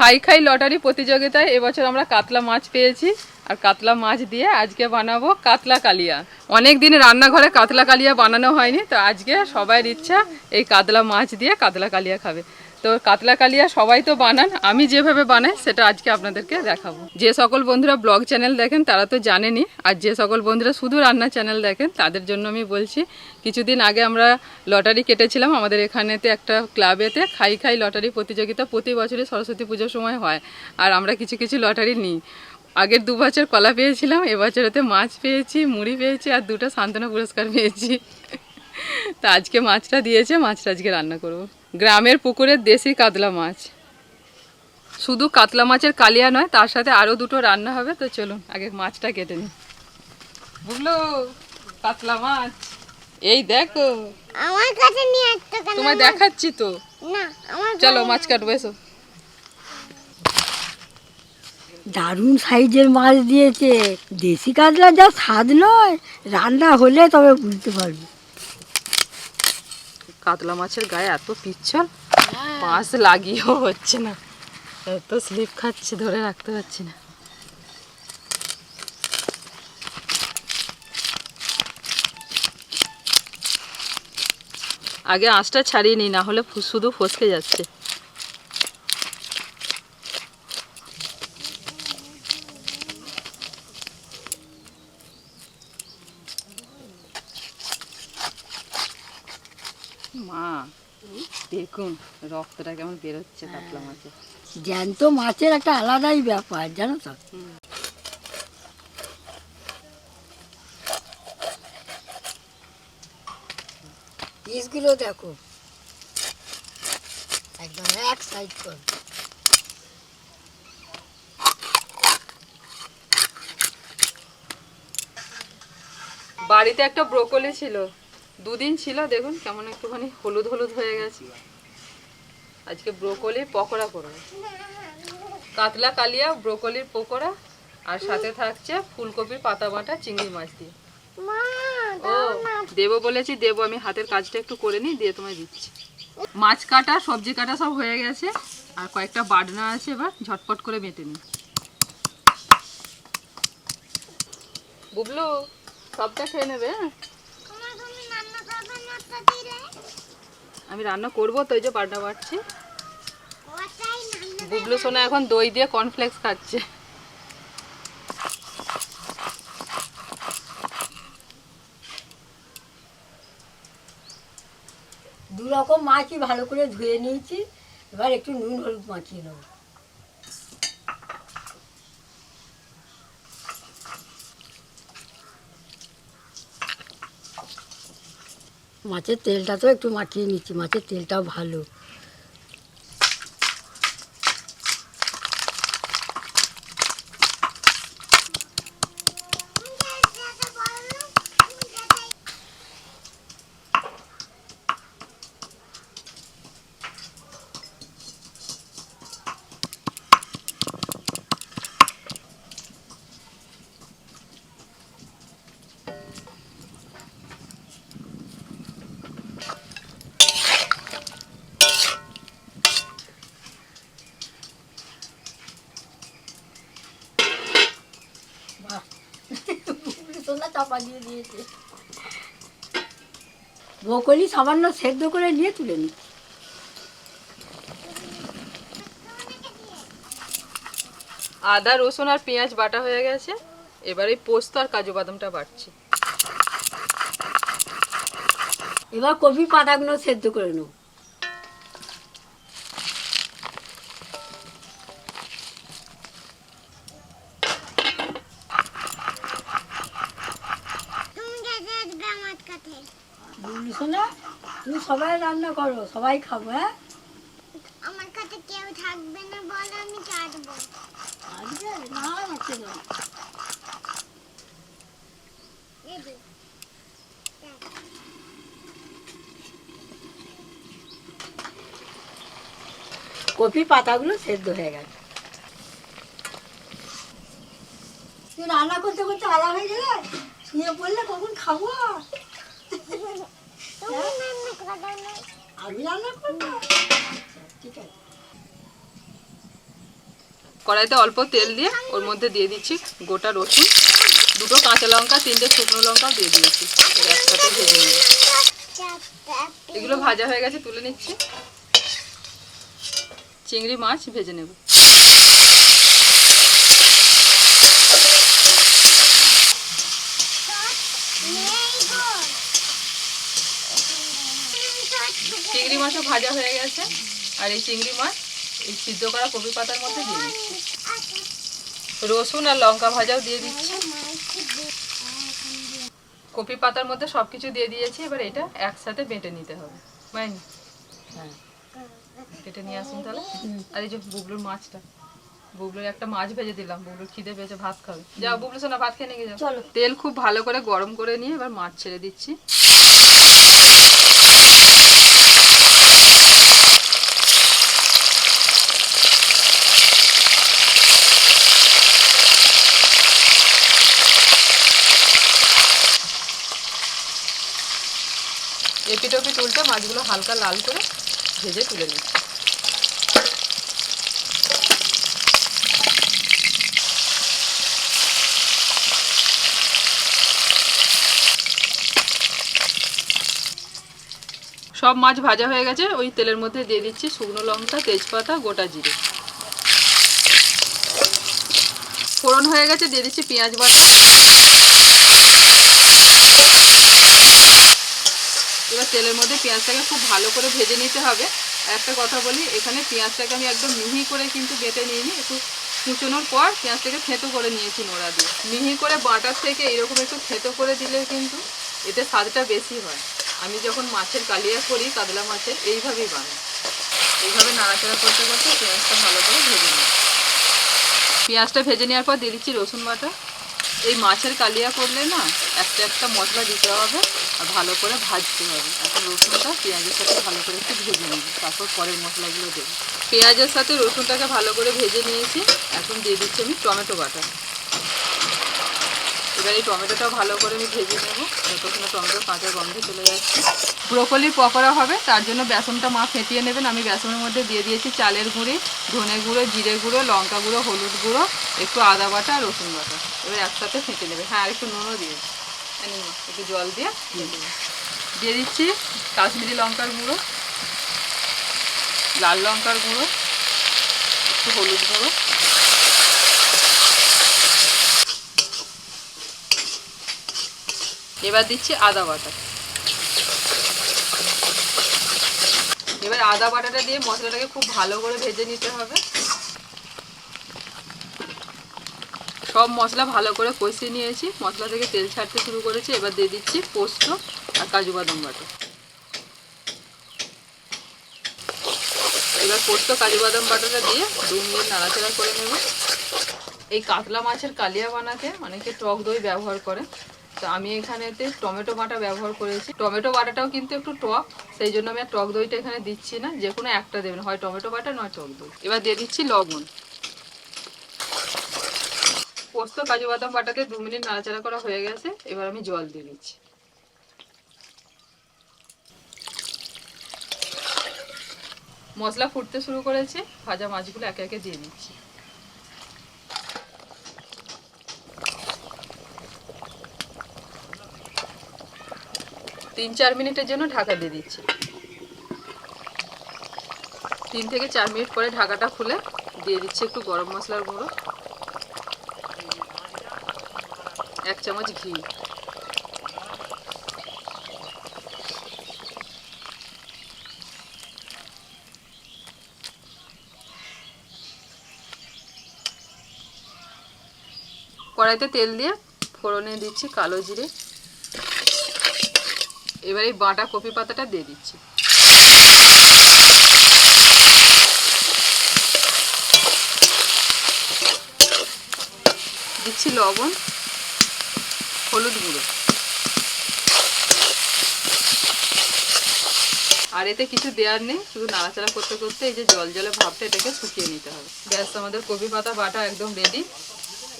খাই খাই লটারি প্রতিযোগিতায় এবছর আমরা কাতলা মাছ পেয়েছি আর কাতলা মাছ দিয়ে আজকে বানাবো কাতলা কালিয়া। অনেক দিন রান্নাঘরে কাতলা কালিয়া বানানো হয়নি, তো আজকে সবার ইচ্ছা এই কাতলা মাছ দিয়ে কাতলা কালিয়া খাবে। তো কাতলা কালিয়া সবাই তো বানান, আমি যেভাবে বানাই সেটা আজকে আপনাদেরকে দেখাবো। যে সকল বন্ধুরা ব্লগ চ্যানেল দেখেন তারা তো জানেনই, আর যে সকল বন্ধুরা শুধু রান্না চ্যানেল দেখেন তাদের জন্য আমি বলছি, কিছুদিন আগে আমরা লটারি কেটেছিলাম আমাদের এখানেতে একটা ক্লাবেতে। খাই খাই লটারি প্রতিযোগিতা প্রতি বছরই সরস্বতী পুজোর সময় হয়, আর আমরা কিছু কিছু লটারি নিই। আগের 2 বছর কলা পেয়েছিলাম, এবছরেতে মাছ পেয়েছি, মুড়ি পেয়েছি আর 2টা সান্ত্বনা পুরস্কার পেয়েছি। তা আজকে মাছটা দিয়েছে, মাছটা আজকে রান্না করব। গ্রামের পুকুরের দেশি কাতলা মাছ। শুধু কাতলা মাছের কালিয়া নয়, তার সাথে আরও 2টো রান্না হবে। তো চলুন আগে মাছটা কেটে নিই। বুঝলো কাতলা মাছ এই দেখো, আমার কাছে নিয়ে আসতো কেন? তোমায় দেখাচ্ছি তো। না, আমার চলো মাছ কাটবো, এসো। দারুণ সাইজের মাছ দিয়েছে। দেশি কাতলা যা স্বাদ নয়, রান্না হলে তবে বুঝতে পারবি। কাতলা মাছের গায়ে এত পিচ্ছল, মাছ লাগিয়েও হচ্ছে না, এত স্লিপ খাচ্ছে, ধরে রাখতে পারছি না। আগে আঁচটা ছাড়িয়ে নিই, না হলে শুধু ফসকে যাচ্ছে। মা দেখুন রক্তটা কেমন বেরোচ্ছে কাতলা মাছের। জ্যান্ত মাছের একটা আলাদাই ব্যাপার, জানো তো। পিসগুলো দেখো একদম এক সাইড কর। বাড়িতে একটা ব্রোকলি ছিল, 2 দিন ছিল, দেখুন কেমন একটুখানি হলুদ হলুদ হয়ে গেছে। আজকে ব্রোকলি পকোড়া করবো, কাতলা কালিয়া ব্রোকলির পকোড়া, আর সাথে থাকছে ফুলকপির পাতা বাটা চিংড়ি মাছ দিয়ে। মা, ও দেবো বলেছি, দেবো, আমি হাতের কাজটা একটু করে নিই, দিয়ে তোমায় দিচ্ছি। মাছ কাটা সবজি কাটা সব হয়ে গেছে, আর কয়েকটা বাটনা আছে, এবার ঝটপট করে বেটে নিই। বুবলু সবটা খেয়ে নেবে। তোমার তুমি রান্না করবে না তো দিলে? আমি রান্না করবো তো, এই যে বাটনা বাটছি। ওটাই রান্না। বুবলু সোনা এখন দই দিয়ে কর্নফ্লেক্স খাচ্ছে। দু রকম মাছই ভালো করে ধুয়ে নিয়েছি, এবার একটু নুন হলুদ মাখিয়ে নেবো। মাছের তেলটা তো একটু মাখিয়ে নিচ্ছি, মাছের তেলটাও ভালো। চাপা দিয়ে দিয়েছে। ব্রোকলি সামান্য সেদ্ধ করে নিয়ে তুলে নি। আদা রসুন আর পেঁয়াজ বাটা হয়ে গেছে, এবারে পোস্ত আর কাজু বাদামটা বাটছি। এবার কপি পাতাগুলো সেদ্ধ করে নেব। তুমি খেতে আসবে আমার কাছে? বুঝলিস না, তুমি সবাই রান্না করো, সবাই খাবো। হ্যাঁ, আমার কাছে কেউ থাকবে না বলে আমি কাটবো। আজকে না হচ্ছে না। দিদি, কপি পাতাগুলো সেদ্ধ হয়ে গেছে। তুই রান্না করতে করতে আলা হয়ে গেলে, শুয়ে পড়লে কখন খাবো? তুমি রান্না করো না। আমি রান্না করবো, ঠিক আছে। কড়াইতে অল্প তেল দিয়ে ওর মধ্যে দিয়ে দিচ্ছি গোটা রসুন, 2টো কাঁচা লঙ্কা, 3টে শুকনো লঙ্কাও দিয়ে দিয়েছি। এবার একসাথে ভেজে নেব। এগুলো ভাজা হয়ে গেছে, তুলে নিচ্ছি। চিংড়ি মাছ ভেজে নেব। চিংড়ি মাছও ভাজা হয়ে গেছে, আর এই চিংড়ি মাছ এই সিদ্ধ করা কপি পাতার মধ্যে দিয়ে দিচ্ছি। রসুন আর লঙ্কা ভাজাও দিয়ে দিচ্ছি। কপি পাতার মধ্যে সবকিছু দিয়ে দিয়েছি। এবার এটা একসাথে বেটে নিতে হবে। মাইনি কেটে নিয়ে আসুন তাহলে। আর এই যে বুবলুর মাছটা, বুবলুর একটা মাছ ভেজে দিলাম, বুবলুর খিদে পেয়েছে, ভাত খাবে। যাও বুবলু সোনা, ভাত খেয়ে নিয়ে যাও। তেল খুব ভালো করে গরম করে নিয়ে এবার মাছ ছেড়ে দিচ্ছি। এপিট ওপিট উল্টে মাছগুলো হালকা লাল করে ভেজে তুলে নিচ্ছি। সব মাছ ভাজা হয়ে গেছে, ওই তেলের মধ্যে দিয়ে দিচ্ছি শুকনো লঙ্কা, তেজপাতা, গোটা জিরে। ফোড়ন হয়ে গেছে, দিয়ে দিচ্ছি পেঁয়াজ বাটা। এবার তেলের মধ্যে পেঁয়াজটাকে খুব ভালো করে ভেজে নিতে হবে। একটা কথা বলি, এখানে পেঁয়াজটাকে আমি একদম মিহি করে কিন্তু বেটে নিইনি, একটু কুচোনোর পর পেঁয়াজটাকে থেঁতো করে নিয়েছি নোড়া দিয়ে। মিহি করে বাটার থেকে এরকম একটু থেঁতো করে দিলে কিন্তু এতে স্বাদটা বেশি হয়। আমি যখন মাছের কালিয়া করি, কাতলা মাছের, এইভাবেই বানাই। এইভাবে নাড়াচাড়া করতে করতে পেঁয়াজটা ভালো করে ভেজে নিই। পেঁয়াজটা ভেজে নেওয়ার পর দিয়ে দিচ্ছি রসুন বাটা। এই মাছের কালিয়া করলে না একটা একটা মশলা দিতে হবে আর ভালো করে ভাজতে হবে। এখন রসুনটা পেঁয়াজের সাথে ভালো করে একটু ভেজে নেব, তারপর পরের মশলাগুলো দেবো। পেঁয়াজের সাথে রসুনটাকে ভালো করে ভেজে নিয়েছি। এখন দিয়ে দিচ্ছি আমি টমেটো বাটা। এবার এই টমেটোটা ভালো করে আমি ভেজে নেব, যতক্ষণ টমেটোর কাঁচা গন্ধ চলে যাচ্ছে। ব্রোকলির পকোড়া হবে, তার জন্য বেসনটা মা ফেটিয়ে নেবেন। আমি বেসনের মধ্যে দিয়ে দিয়েছি চালের গুঁড়ি, ধনে গুঁড়ো, জিরে গুঁড়ো, লঙ্কা গুঁড়ো, হলুদ গুঁড়ো, একটু আদা বাটা, রসুন বাটা। এবার একসাথে ফেটে নেবে। হ্যাঁ, আর একটু নুনও দিয়েছি, একটু জল দিয়ে দিয়ে দিচ্ছি কাশ্মীরি লঙ্কার গুঁড়ো, লাল লঙ্কার গুঁড়ো, একটু হলুদ গুঁড়ো, এবার দিচ্ছি আদা বাটা। এবার আদা বাটাটা দিয়ে মশলাটাকে খুব ভালো করে ভেজে নিতে হবে। সব মশলা ভালো করে কষিয়ে নিয়েছি, মশলা থেকে তেল ছাড়তে শুরু করেছি। এবার দিয়ে দিচ্ছি পোস্ত আর কাজু বাদাম বাটা। এবার পোস্ত কাজু বাদাম বাটাটা দিয়ে 2 মিনিট নাড়াচাড়া করে নেব। এই কাতলা মাছের কালিয়া বানাতে অনেকে টক দই ব্যবহার করে, তো আমি এখানেতে টমেটো বাটা ব্যবহার করেছি। টমেটো বাটাটাও কিন্তু একটু টক, সেই জন্য আমি আর টক দইটা এখানে দিচ্ছি না। যে কোনো একটা দেবেন, হয় টমেটো বাটা নয় টক দই। এবার দিয়ে দিচ্ছি লবণ। পোস্ত কাজু বাদাম বাটাতে 2 মিনিট নাড়াচাড়া করা হয়ে গেছে। এবার আমি জল দিয়ে দিচ্ছি। মশলা ফুটতে শুরু করেছে, ভাজা মাছগুলো একে একে দিয়ে দিচ্ছি। তিন 4 মিনিটের জন্য ঢাকা দিয়ে দিচ্ছি। 3 থেকে 4 মিনিট পরে ঢাকাটা খুলে দিয়ে দিচ্ছি একটু গরম মশলার গুঁড়ো, 1 চামচ ঘি। কড়াইতে তেল দিয়ে ফোড়নে দিচ্ছি কালো জিরে। এবার এই বাটা কপি পাতাটা দিয়ে দিচ্ছি। দিচ্ছি লবণ, হলুদ গুঁড়ো। আর এতে কিছু দেওয়ার নেই, শুধু নাড়াচাড়া করতে করতে এই যে জল জলে ভাবটা, এটাকে শুকিয়ে নিতে হবে। ব্যাস, আমাদের কপি পাতা বাটা একদম রেডি।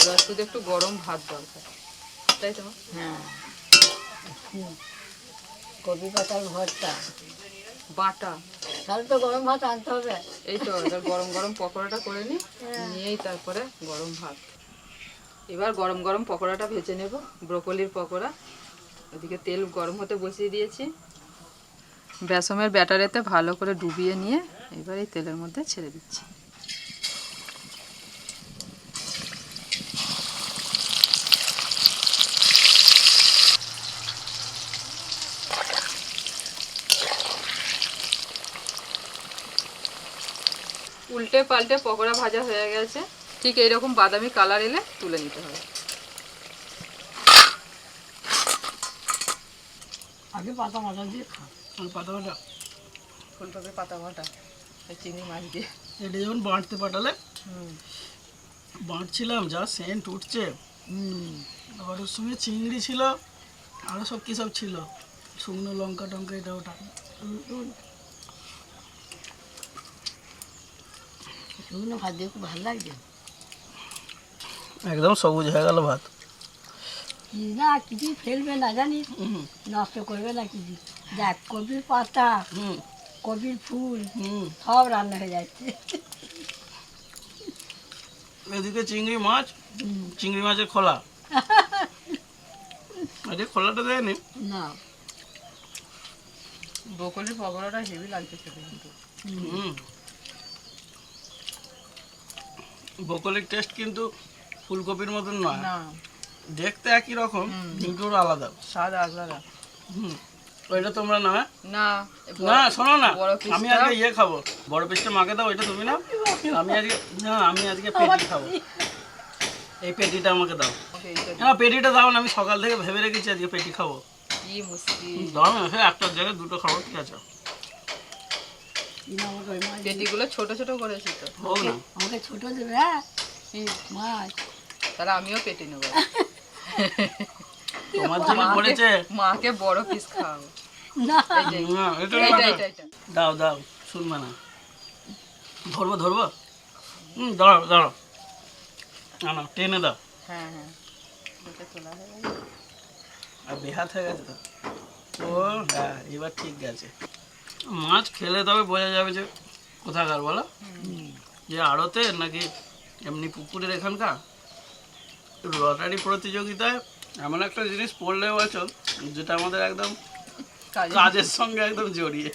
এবার শুধু একটু গরম ভাত দরকার, তাই তো? হ্যাঁ, কপি পাতার ভর্তা বাটা। তাহলে তো গরম ভাত আনতে হবে। এই তো এবার গরম গরম পকোড়াটা করে নিই, নিয়েই তারপরে গরম ভাত। এবার গরম গরম পকোড়াটা ভেজে নেব, ব্রোকলির পকোড়া। ওদিকে তেল গরম হতে বসিয়ে দিয়েছি। বেসমের ব্যাটারেতে ভালো করে ডুবিয়ে নিয়ে এবার এই তেলের মধ্যে ছেড়ে দিচ্ছি। উল্টে পাল্টে পকোড়া ভাজা হয়ে গেছে। ঠিক এইরকম বাদামি কালার এলে তুলে নিতে হবে। আগে পাতা মাথা দিয়ে খা। পাতা বাটা ফুলকপি পাতা বাটা চিংড়ি মাছ দিয়ে। এটা যখন বাঁটতে পাঠালে বাঁটছিলাম, যা সেন্ট উঠছে। আবার ওর সঙ্গে চিংড়ি ছিল, আরও সব কী সব ছিল, শুকনো লঙ্কা টঙ্কা এটা ওটা। শুকনো ভাত দিয়ে খুব ভালো লাগছে। একদম সবুজ হয়ে গেল ভাত। কি না কিছুই ফেলবে না জানিস, নষ্ট করবে না কিছু। দেখ কপির পাতা, কপির ফুল সব রান্না হয়ে যাচ্ছে। এদিকে চিংড়ি মাছ, চিংড়ি মাছের খোলা, আরে খোলাটা দেয়নি। না ব্রোকলির পকোড়াটা হেভি লাগছে খেতে কিন্তু। ব্রোকলির টেস্ট কিন্তু ফুলকপির মতন নয়, না দেখতে একই রকম কিন্তু ওর আলাদা স্বাদ আলাদা। ওইটা তোমরা না, না না শোনো না, বড় পিসটা- আমি আজকে ইয়ে খাবো, বড় পিসটা মাকে দাও, ওইটা তুমি না। আমি আজকে পেটি খাবো, এই পেটিটা আমাকে দাও। ওকে, এইটা না পেটিটা দাও না, আমি সকাল থেকে ভেবে রেখেছি আজকে পেটি খাবো। কি মুশকিল। দাও না, হ্যাঁ একটার জায়গায় দুটো খাবো, ঠিক আছে আমাকে ওই মাছ পেটিগুলো ছোট ছোট করেছি তো। হোক না। আমাকে ছোট দেবে। হ্যাঁ কি? মাছ তাহলে আমিও পেটি নেবো। তোমার জন্য করেছে। মাকে বড় পিস খাওয়াবো। না এই যে, না, এটা এইটা, না। এইটা, এইটা। দাও দাও, শুনবে না। ধরবো ধরবো, দাঁড়াও দাঁড়াও, না না টেনে দাও। হ্যাঁ হ্যাঁ ওটা তোলা হয়ে গেছে। আর বেহাত হয়ে গেছে তো। ও হ্যাঁ, এবার ঠিক গেছে। মাছ খেলে তবে বোঝা যাবে যে কোথাকার, বলো যে আড়তে নাকি এমনি পুকুরের এখানকার। লটারি প্রতিযোগিতায় এমন একটা জিনিস পড়লে বছর, যেটা আমাদের একদম কাজে কাজের সঙ্গে একদম জড়িয়ে।